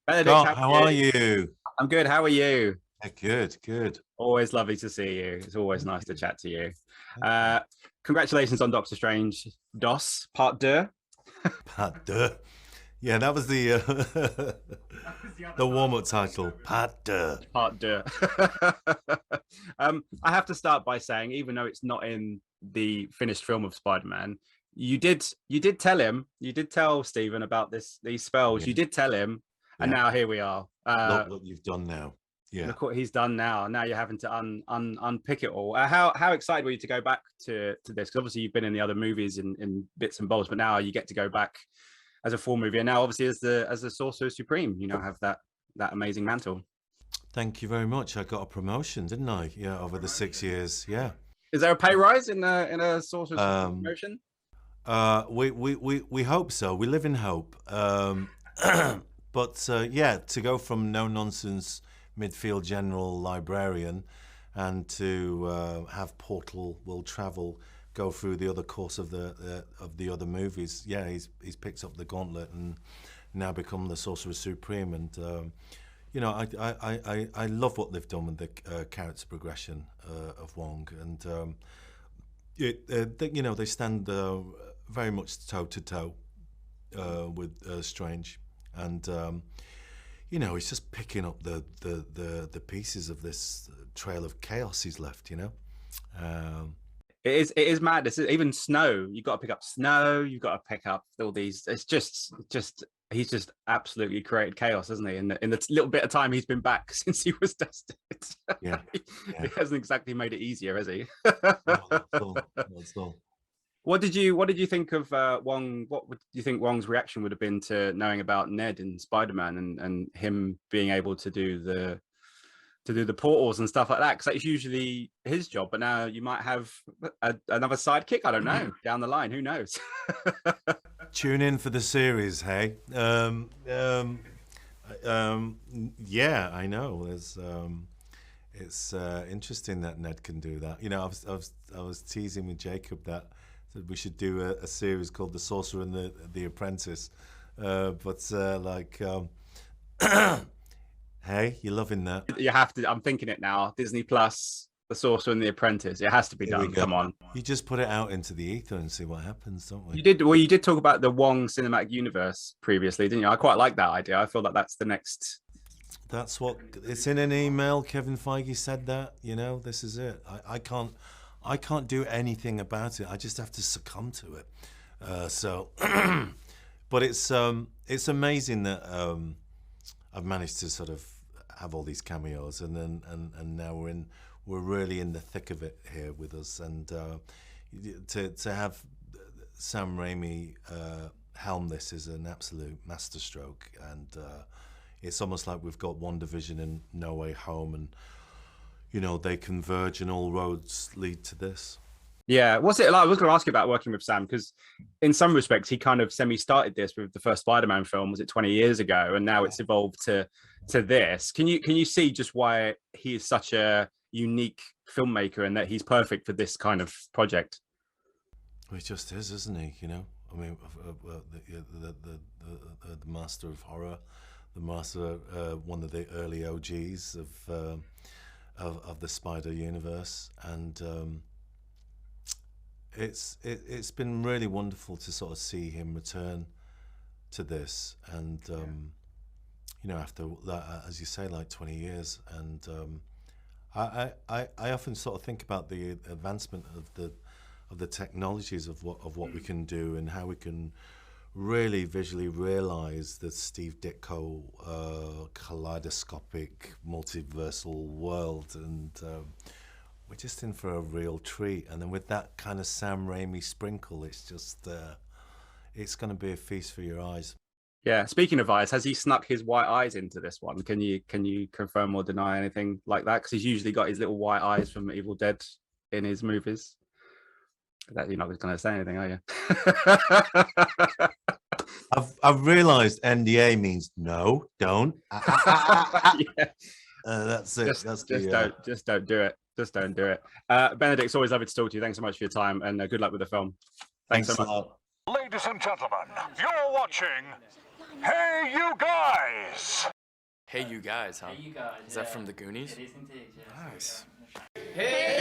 Benedict, Scott, how are you? I'm good. How are you? Good, good. Always lovely to see you. It's always nice to chat to you. Thank you. Uh, Congratulations on Doctor Strange DOS Part 2. Pat de. Yeah, that was the the warm-up title. Pat de. Part 2. I have to start by saying, even though it's not in the finished film of Spider-Man, you did tell Stephen about these spells. Yeah, You did tell him, and yeah. now here we are. Look what you've done now. Yeah. Look what he's done now. Now you're having to unpick it all. How excited were you to go back to this? Because obviously you've been in the other movies in bits and bobs, but now you get to go back as a full movie, and now obviously as the Sorcerer Supreme, you now have that amazing mantle. Thank you very much. I got a promotion, didn't I? Yeah, over the 6 years. Yeah. Is there a pay rise in a Sorcerer Supreme promotion? We hope so. We live in hope. But yeah, to go from no nonsense midfield general librarian and to have Portal will travel go through the other course of the other movies. Yeah, he's picked up the gauntlet and now become the Sorcerer Supreme. And you know, I love what they've done with the character progression of Wong, and you know, they stand very much toe to toe with Strange, and you know, he's just picking up the pieces of this trail of chaos he's left. You know. It is mad. Even snow. You've got to pick up snow. You've got to pick up all these. It's just he's just absolutely created chaos, hasn't he? In the little bit of time he's been back since he was tested. Yeah. He hasn't exactly made it easier, has he? That's all. What did you think of Wong? What do you think Wong's reaction would have been to knowing about Ned in Spider-Man and him being able to do the portals and stuff like that? Because that's usually his job, but now you might have another sidekick. I don't know, down the line. Who knows? Tune in for the series, hey. Yeah, I know. It's interesting that Ned can do that. You know, I was teasing with Jacob that we should do a series called The Sorcerer and the Apprentice, hey, you're loving that. You have to. I'm thinking it now. Disney Plus, The Sorcerer and the Apprentice. It has to be done. Come on. You just put it out into the ether and see what happens, don't we? You did. Well, you did talk about the Wong cinematic universe previously, didn't you? I quite like that idea. I feel like that's the next. That's what it's in an email. Kevin Feige said that. You know, this is it. I can't do anything about it. I just have to succumb to it. But it's amazing that I've managed to sort of have all these cameos, and then and now we're really in the thick of it here with us, and to have Sam Raimi helm this is an absolute masterstroke, and it's almost like we've got WandaVision and No Way Home, and you know, they converge and all roads lead to this. Yeah, what's it like? I was going to ask you about working with Sam, because in some respects he kind of semi-started this with the first Spider-Man film. Was it 20 years ago? And now it's evolved to this. Can you see just why he is such a unique filmmaker and that he's perfect for this kind of project? Well, he just is, isn't he? You know, I mean, the master of horror, the master, one of the early OGs of the Spider universe, and it's been really wonderful to sort of see him return to this, and you know, after that, as you say, like 20 years, and I often sort of think about the advancement of the technologies of what we can do and how we can really visually realize the Steve Ditko kaleidoscopic multiversal world, and we're just in for a real treat. And then with that kind of Sam Raimi sprinkle, it's just it's going to be a feast for your eyes. Yeah. Speaking of eyes, has he snuck his white eyes into this one? Can you confirm or deny anything like that? Because he's usually got his little white eyes from Evil Dead in his movies. That you're not going to say anything, are you? I've realised NDA means no, don't. Yeah. That's it. Just don't do it. Just don't do it. Benedict, it's always lovely to talk to you. Thanks so much for your time, and good luck with the film. Thanks so much. A lot. Ladies and gentlemen, you're watching Hey You Guys! Hey You Guys, huh? Hey You Guys. Is that from the Goonies? It is indeed, yeah. Nice. Hey